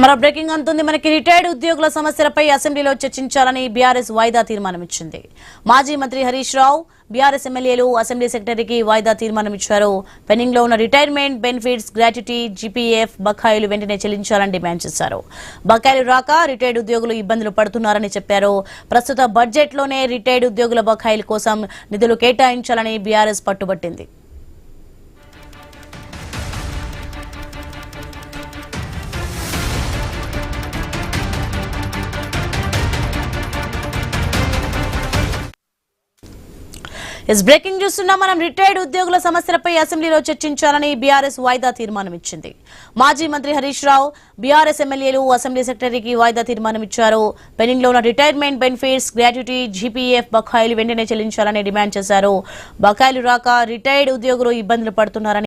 మరో బ్రేకింగ్ అంటుంది. మనకి రిటైర్డ్ ఉద్యోగుల సమస్యలపై అసెంబ్లీలో చర్చించాలని బీఆర్ఎస్ వాయిదా తీర్మానం ఇచ్చింది. మాజీ మంత్రి హరీష్ రావు, బీఆర్ఎస్ ఎమ్మెల్యేలు అసెంబ్లీ సెక్రటరీకి వాయిదా తీర్మానం ఇచ్చారు. పెండింగ్ లో ఉన్న రిటైర్మెంట్ బెనిఫిట్స్, గ్రాట్యుటీ, జీపీఎఫ్ బకాయిలు వెంటనే చెల్లించాలని డిమాండ్ చేశారు. బకాయిలు రాక రిటైర్డ్ ఉద్యోగులు ఇబ్బందులు పడుతున్నారని చెప్పారు. ప్రస్తుత బడ్జెట్ లోనే రిటైర్డ్ ఉద్యోగుల బకాయిల కోసం నిధులు కేటాయించాలని బీఆర్ఎస్ పట్టుబట్టింది. బ్రేకింగ్ చూస్తున్నాం మనం. రిటైర్డ్ ఉద్యోగుల సమస్యలపై అసెంబ్లీలో చర్చించాలని బీఆర్ఎస్ వాయిదా తీర్మానం ఇచ్చింది. మాజీ మంత్రి హరీష్ రావు, బీఆర్ఎస్ ఎమ్మెల్యేలు అసెంబ్లీ సెక్రటరీకి వాయిదా తీర్మానం ఇచ్చారు. పెండింగ్ లో ఉన్న రిటైర్మెంట్ బెనిఫిట్స్, గ్రాట్యుటీ, జీపీఎఫ్ బకాయిలు వెంటనే చెల్లించాలని డిమాండ్ చేశారు. బకాయిలు రాక రిటైర్డ్ ఉద్యోగులు ఇబ్బందులు పడుతున్నారని